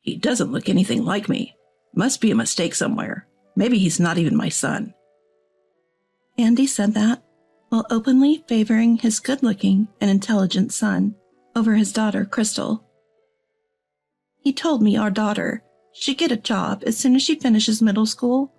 He doesn't look anything like me. Must be a mistake somewhere. Maybe he's not even my son." Andy said that while openly favoring his good-looking and intelligent son over his daughter, Crystal. He told me our daughter should get a job as soon as she finishes middle school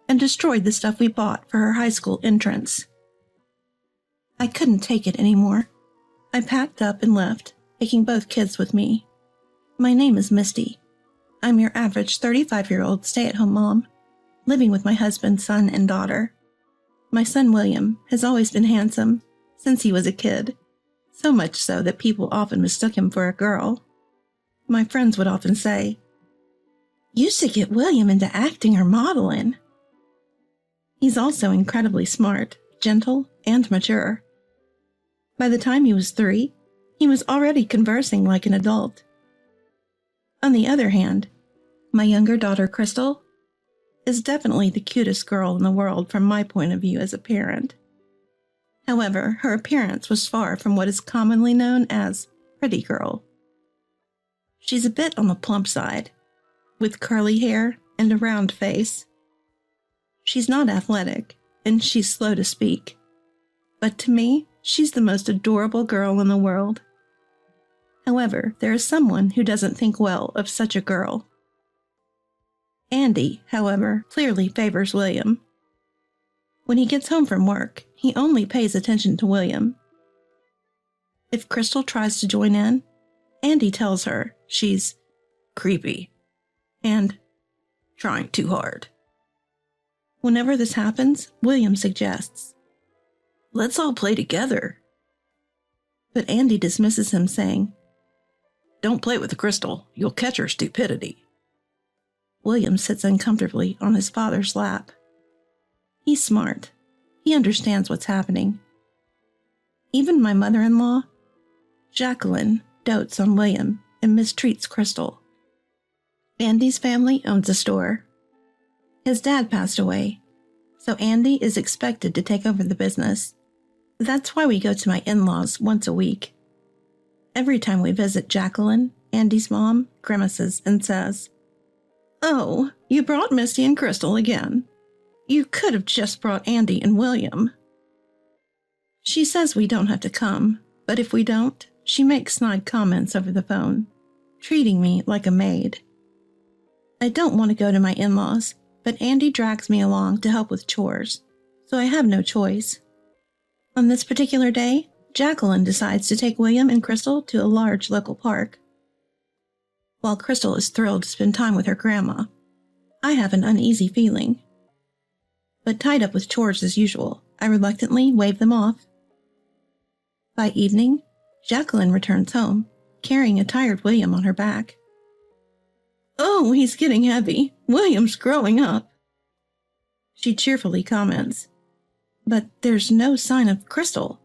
and destroyed the stuff we bought for her high school entrance. I couldn't take it anymore. I packed up and left, taking both kids with me. My name is Misty. I'm your average 35-year-old stay-at-home mom, living with my husband, son, and daughter. My son, William, has always been handsome since he was a kid, so much so that people often mistook him for a girl. My friends would often say, "You should get William into acting or modeling." He's also incredibly smart, gentle, and mature. By the time he was 3, he was already conversing like an adult. On the other hand, my younger daughter, Crystal, is definitely the cutest girl in the world from my point of view as a parent. However, her appearance was far from what is commonly known as pretty girl. She's a bit on the plump side, with curly hair and a round face. She's not athletic, and she's slow to speak. But to me, she's the most adorable girl in the world. However, there is someone who doesn't think well of such a girl. Andy, however, clearly favors William. When he gets home from work, he only pays attention to William. If Crystal tries to join in, Andy tells her she's creepy and trying too hard. Whenever this happens, William suggests, "Let's all play together." But Andy dismisses him, saying, "Don't play with Crystal. You'll catch her stupidity." William sits uncomfortably on his father's lap. He's smart. He understands what's happening. Even my mother-in-law, Jacqueline, dotes on William and mistreats Crystal. Andy's family owns a store. His dad passed away, so Andy is expected to take over the business. That's why we go to my in-laws once a week. Every time we visit Jacqueline, Andy's mom grimaces and says, "Oh, you brought Misty and Crystal again. You could have just brought Andy and William." She says we don't have to come, but if we don't, she makes snide comments over the phone, treating me like a maid. I don't want to go to my in-laws, but Andy drags me along to help with chores, so I have no choice. On this particular day, Jacqueline decides to take William and Crystal to a large local park. While Crystal is thrilled to spend time with her grandma, I have an uneasy feeling. But tied up with chores as usual, I reluctantly wave them off. By evening, Jacqueline returns home, carrying a tired William on her back. "Oh, he's getting heavy. William's growing up," she cheerfully comments. But there's no sign of Crystal.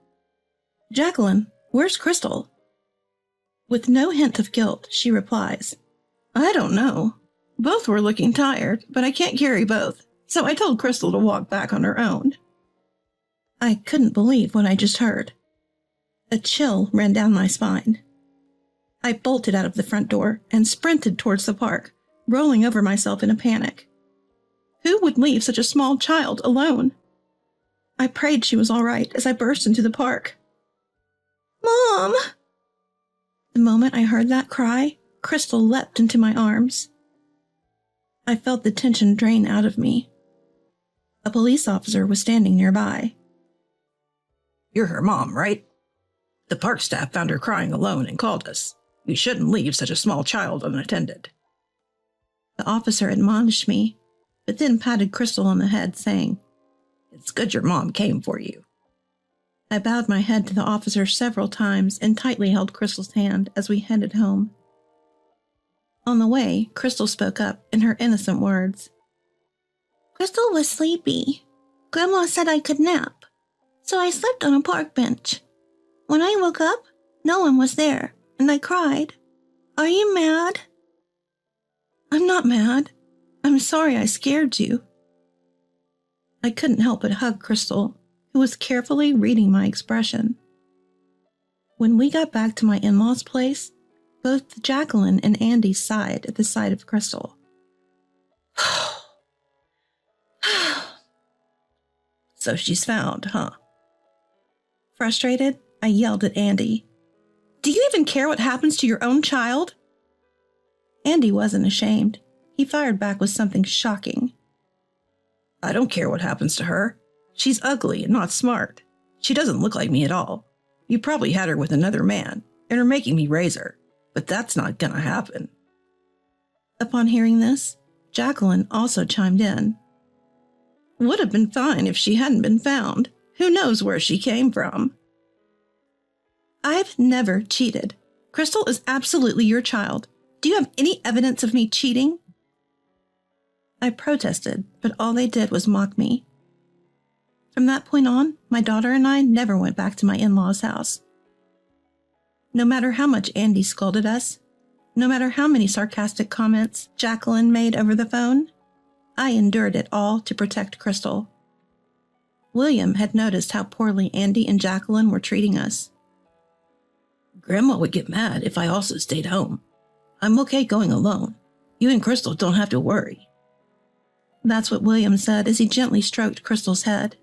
"Jacqueline, where's Crystal?" With no hint of guilt, she replies, "I don't know. Both were looking tired, but I can't carry both, so I told Crystal to walk back on her own." I couldn't believe what I just heard. A chill ran down my spine. I bolted out of the front door and sprinted towards the park, rolling over myself in a panic. Who would leave such a small child alone? I prayed she was all right as I burst into the park. "Mom!" The moment I heard that cry, Crystal leapt into my arms. I felt the tension drain out of me. A police officer was standing nearby. "You're her mom, right? The park staff found her crying alone and called us. You shouldn't leave such a small child unattended." The officer admonished me, but then patted Crystal on the head, saying, "It's good your mom came for you." I bowed my head to the officer several times and tightly held Crystal's hand as we headed home. On the way, Crystal spoke up in her innocent words. "Crystal was sleepy. Grandma said I could nap, so I slept on a park bench. When I woke up, no one was there, and I cried. Are you mad?" "I'm not mad. I'm sorry I scared you." I couldn't help but hug Crystal, who was carefully reading my expression. When we got back to my in-laws' place, Both Jacqueline and Andy sighed at the sight of Crystal. So she's found, huh? Frustrated, I yelled at Andy. Do you even care what happens to your own child? Andy wasn't ashamed. He fired back with something shocking. I don't care what happens to her. She's ugly and not smart. She doesn't look like me at all. You probably had her with another man and are making me raise her, but that's not gonna happen. Upon hearing this, Jacqueline also chimed in. Would have been fine if she hadn't been found. Who knows where she came from? I've never cheated. Crystal is absolutely your child. Do you have any evidence of me cheating? I protested, but all they did was mock me. From that point on, my daughter and I never went back to my in-laws' house. No matter how much Andy scolded us, no matter how many sarcastic comments Jacqueline made over the phone, I endured it all to protect Crystal. William had noticed how poorly Andy and Jacqueline were treating us. Grandma would get mad if I also stayed home. I'm okay going alone. You and Crystal don't have to worry. That's what William said as he gently stroked Crystal's head.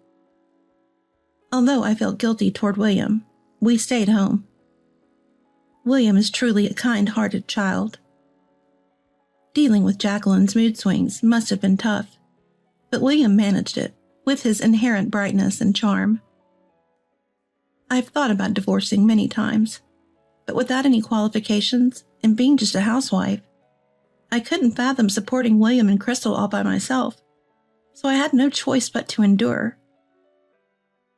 Although I felt guilty toward William, we stayed home. William is truly a kind-hearted child. Dealing with Jacqueline's mood swings must have been tough, but William managed it with his inherent brightness and charm. I've thought about divorcing many times, but without any qualifications and being just a housewife, I couldn't fathom supporting William and Crystal all by myself, so I had no choice but to endure.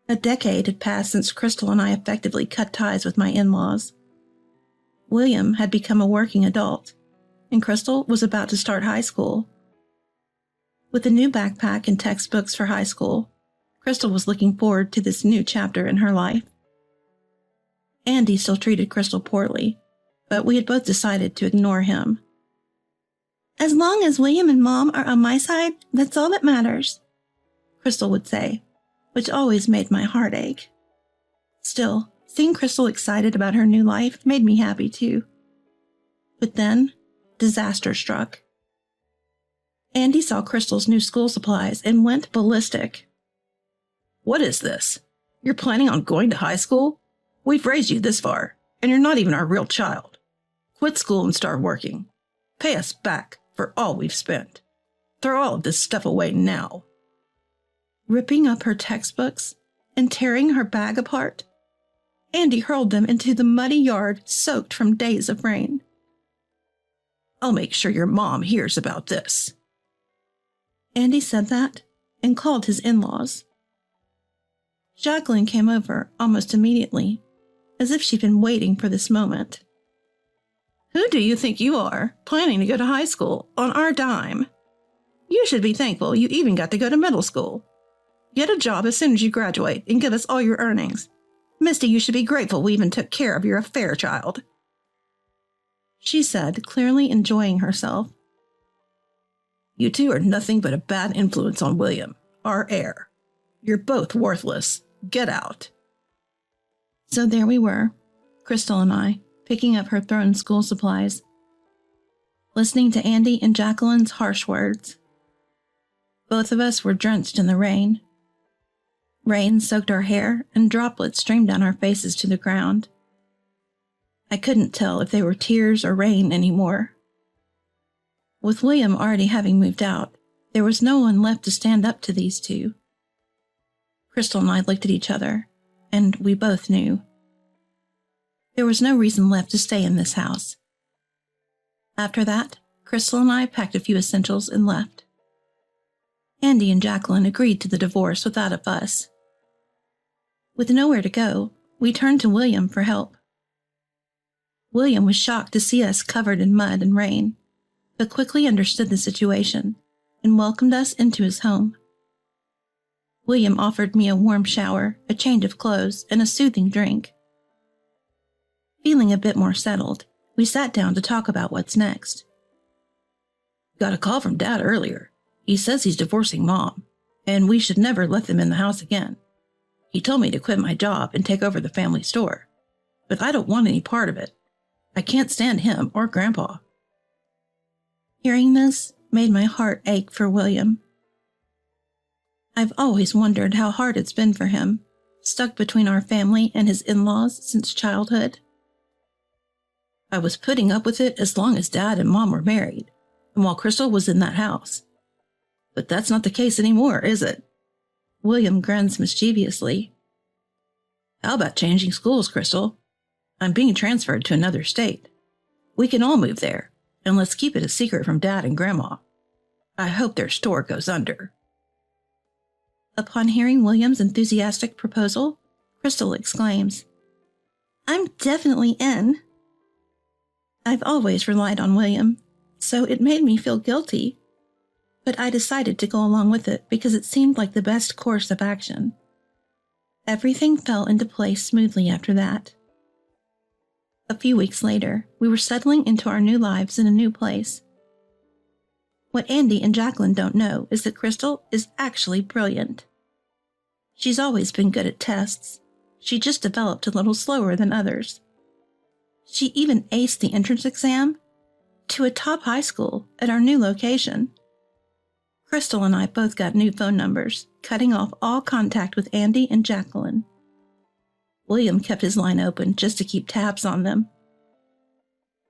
A decade had passed since Crystal and I effectively cut ties with my in-laws. William had become a working adult, and Crystal was about to start high school. With a new backpack and textbooks for high school, Crystal was looking forward to this new chapter in her life. Andy still treated Crystal poorly, but we had both decided to ignore him. As long as William and Mom are on my side, that's all that matters, Crystal would say, which always made my heart ache. Still, seeing Crystal excited about her new life made me happy too. But then, disaster struck. Andy saw Crystal's new school supplies and went ballistic. What is this? You're planning on going to high school? We've raised you this far, and you're not even our real child. Quit school and start working. Pay us back for all we've spent. Throw all of this stuff away now. Ripping up her textbooks and tearing her bag apart, Andy hurled them into the muddy yard soaked from days of rain. I'll make sure your mom hears about this. Andy said that and called his in-laws. Jacqueline came over almost immediately, as if she'd been waiting for this moment. Who do you think you are, planning to go to high school on our dime? You should be thankful you even got to go to middle school. Get a job as soon as you graduate and give us all your earnings. Misty, you should be grateful we even took care of your affair child, she said, clearly enjoying herself. You two are nothing but a bad influence on William, our heir. You're both worthless. Get out. So there we were, Crystal and I, picking up her thrown school supplies, listening to Andy and Jacqueline's harsh words. Both of us were drenched in the rain. Rain soaked our hair and droplets streamed down our faces to the ground. I couldn't tell if they were tears or rain anymore. With William already having moved out, there was no one left to stand up to these two. Crystal and I looked at each other, and we both knew. There was no reason left to stay in this house. After that, Crystal and I packed a few essentials and left. Andy and Jacqueline agreed to the divorce without a fuss. With nowhere to go, we turned to William for help. William was shocked to see us covered in mud and rain, but quickly understood the situation and welcomed us into his home. William offered me a warm shower, a change of clothes, and a soothing drink. Feeling a bit more settled, we sat down to talk about what's next. Got a call from Dad earlier. He says he's divorcing Mom, and we should never let them in the house again. He told me to quit my job and take over the family store, but I don't want any part of it. I can't stand him or Grandpa. Hearing this made my heart ache for William. I've always wondered how hard it's been for him, stuck between our family and his in-laws since childhood. I was putting up with it as long as Dad and Mom were married, and while Crystal was in that house. But that's not the case anymore, is it? William grins mischievously. How about changing schools, Crystal? I'm being transferred to another state. We can all move there, and let's keep it a secret from Dad and Grandma. I hope their store goes under. Upon hearing William's enthusiastic proposal, Crystal exclaims, "I'm definitely in." I've always relied on William, so it made me feel guilty. But I decided to go along with it because it seemed like the best course of action. Everything fell into place smoothly after that. A few weeks later, we were settling into our new lives in a new place. What Andy and Jacqueline don't know is that Crystal is actually brilliant. She's always been good at tests. She just developed a little slower than others. She even aced the entrance exam to a top high school at our new location. Crystal and I both got new phone numbers, cutting off all contact with Andy and Jacqueline. William kept his line open just to keep tabs on them.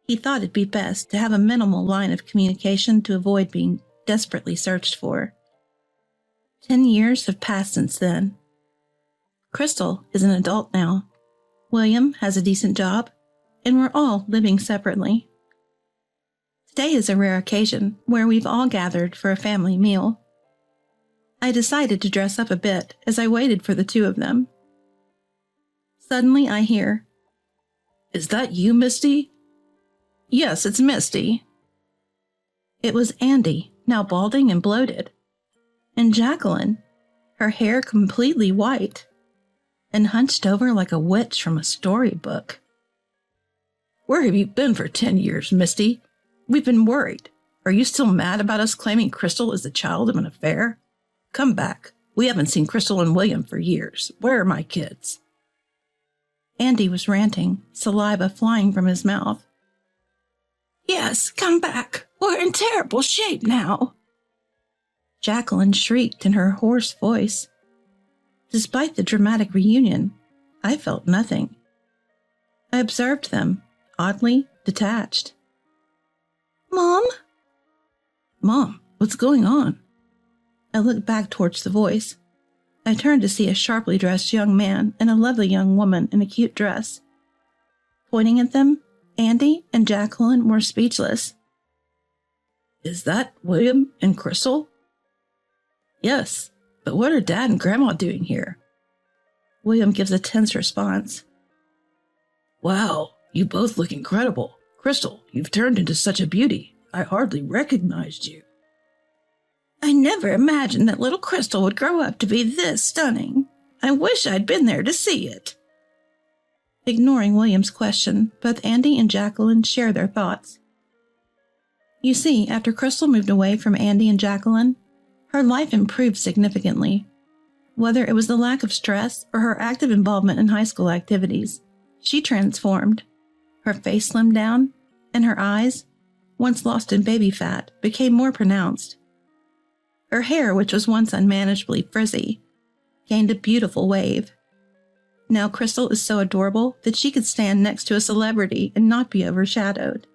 He thought it'd be best to have a minimal line of communication to avoid being desperately searched for. 10 years have passed since then. Crystal is an adult now. William has a decent job, and we're all living separately. Today is a rare occasion where we've all gathered for a family meal. I decided to dress up a bit as I waited for the two of them. Suddenly I hear, "Is that you, Misty?" "Yes, it's Misty." It was Andy, now balding and bloated, and Jacqueline, her hair completely white and hunched over like a witch from a storybook. "Where have you been for 10 years, Misty? We've been worried. Are you still mad about us claiming Crystal is the child of an affair? Come back. We haven't seen Crystal and William for years. Where are my kids?" Andy was ranting, saliva flying from his mouth. "Yes, come back. We're in terrible shape now." Jacqueline shrieked in her hoarse voice. Despite the dramatic reunion, I felt nothing. I observed them, oddly detached. "Mom?" "Mom, what's going on?" I looked back towards the voice. I turned to see a sharply dressed young man and a lovely young woman in a cute dress. Pointing at them, Andy and Jacqueline were speechless. "Is that William and Crystal?" "Yes, but what are Dad and Grandma doing here?" William gives a tense response. "Wow, you both look incredible. Crystal, you've turned into such a beauty. I hardly recognized you." "I never imagined that little Crystal would grow up to be this stunning. I wish I'd been there to see it." Ignoring William's question, both Andy and Jacqueline share their thoughts. You see, after Crystal moved away from Andy and Jacqueline, her life improved significantly. Whether it was the lack of stress or her active involvement in high school activities, she transformed. Her face slimmed down, and her eyes, once lost in baby fat, became more pronounced. Her hair, which was once unmanageably frizzy, gained a beautiful wave. Now Crystal is so adorable that she could stand next to a celebrity and not be overshadowed.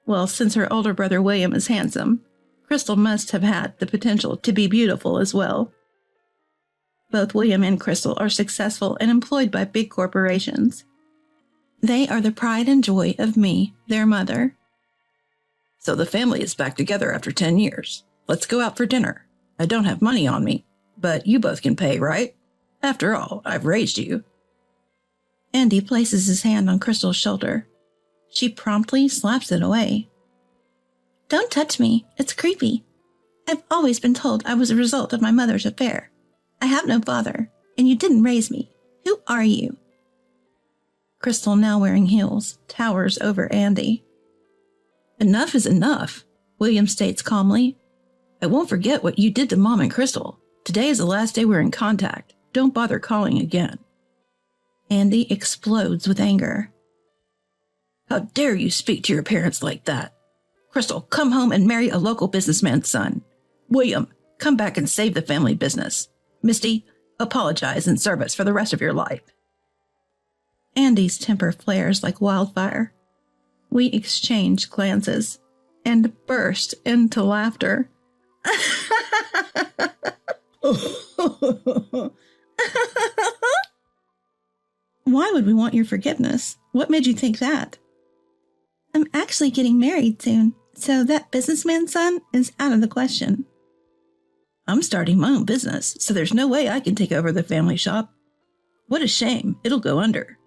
Well, since her older brother William is handsome, Crystal must have had the potential to be beautiful as well. Both William and Crystal are successful and employed by big corporations. They are the pride and joy of me, their mother. "So the family is back together after 10 years. Let's go out for dinner. I don't have money on me, but you both can pay, right? After all, I've raised you." Andy places his hand on Crystal's shoulder. She promptly slaps it away. "Don't touch me. It's creepy. I've always been told I was a result of my mother's affair. I have no father, and you didn't raise me. Who are you?" Crystal, now wearing heels, towers over Andy. "Enough is enough," William states calmly. "I won't forget what you did to Mom and Crystal. Today is the last day we're in contact. Don't bother calling again." Andy explodes with anger. How dare you speak to your parents like that? Crystal, come home and marry a local businessman's son. William, come back and save the family business. Misty, apologize and serve us for the rest of your life. Andy's temper flares like wildfire. We exchange glances and burst into laughter. Why would we want your forgiveness? What made you think that? I'm actually getting married soon, so that businessman's son is out of the question. I'm starting my own business, so there's no way I can take over the family shop. What a shame. It'll go under.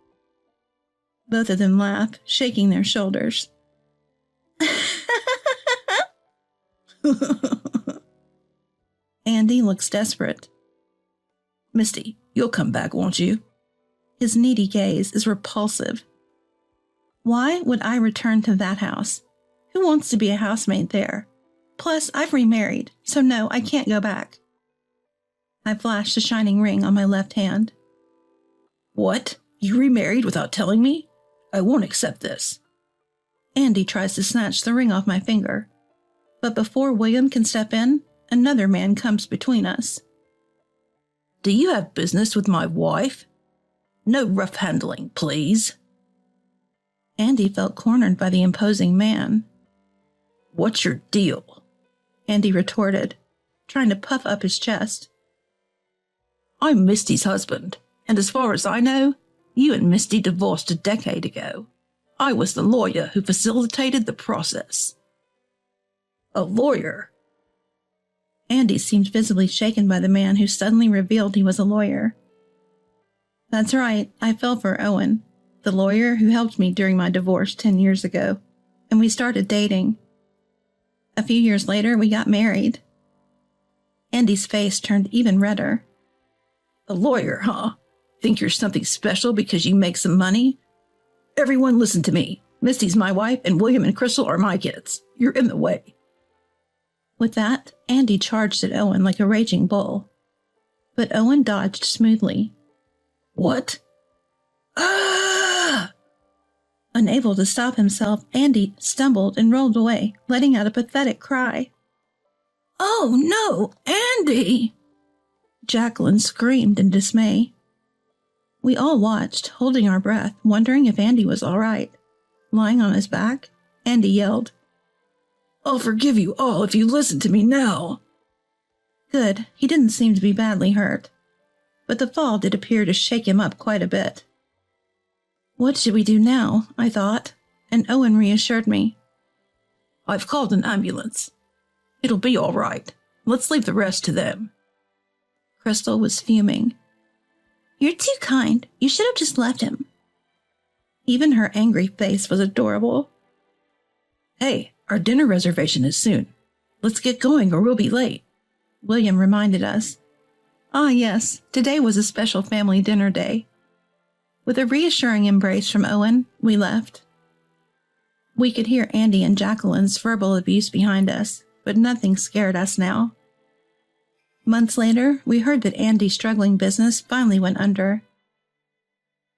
Both of them laugh, shaking their shoulders. Andy looks desperate. Misty, you'll come back, won't you? His needy gaze is repulsive. Why would I return to that house? Who wants to be a housemaid there? Plus, I've remarried, so no, I can't go back. I flash the shining ring on my left hand. What? You remarried without telling me? I won't accept this. Andy tries to snatch the ring off my finger, but before William can step in, another man comes between us. Do you have business with my wife? No rough handling, please. Andy felt cornered by the imposing man. What's your deal? Andy retorted, trying to puff up his chest. I'm Misty's husband, and as far as I know, you and Misty divorced a decade ago. I was the lawyer who facilitated the process. A lawyer? Andy seemed visibly shaken by the man who suddenly revealed he was a lawyer. That's right, I fell for Owen, the lawyer who helped me during my divorce 10 years ago, and we started dating. A few years later, we got married. Andy's face turned even redder. A lawyer, huh? Think you're something special because you make some money? Everyone listen to me. Misty's my wife, and William and Crystal are my kids. You're in the way. With that, Andy charged at Owen like a raging bull. But Owen dodged smoothly. What? Ah! Unable to stop himself, Andy stumbled and rolled away, letting out a pathetic cry. Oh no, Andy! Jacqueline screamed in dismay. We all watched, holding our breath, wondering if Andy was all right. Lying on his back, Andy yelled, I'll forgive you all if you listen to me now. Good, he didn't seem to be badly hurt, but the fall did appear to shake him up quite a bit. What should we do now? I thought, and Owen reassured me. I've called an ambulance. It'll be all right. Let's leave the rest to them. Crystal was fuming. You're too kind. You should have just left him. Even her angry face was adorable. Hey, our dinner reservation is soon. Let's get going or we'll be late. William reminded us. Ah, yes, today was a special family dinner day. With a reassuring embrace from Owen, we left. We could hear Andy and Jacqueline's verbal abuse behind us, but nothing scared us now. Months later, we heard that Andy's struggling business finally went under.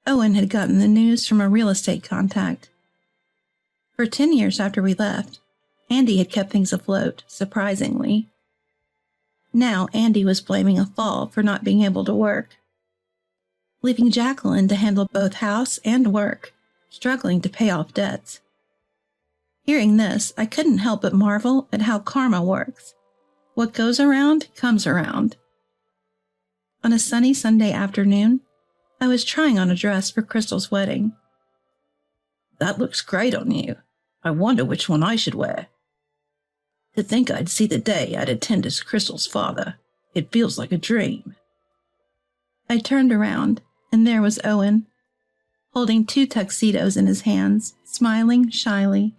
Owen had gotten the news from a real estate contact. For 10 years after we left, Andy had kept things afloat, surprisingly. Now Andy was blaming a fall for not being able to work, leaving Jacqueline to handle both house and work, struggling to pay off debts. Hearing this, I couldn't help but marvel at how karma works. What goes around comes around. On a sunny Sunday afternoon, I was trying on a dress for Crystal's wedding. That looks great on you. I wonder which one I should wear. To think I'd see the day I'd attend as Crystal's father. It feels like a dream. I turned around, and there was Owen, holding 2 tuxedos in his hands, smiling shyly.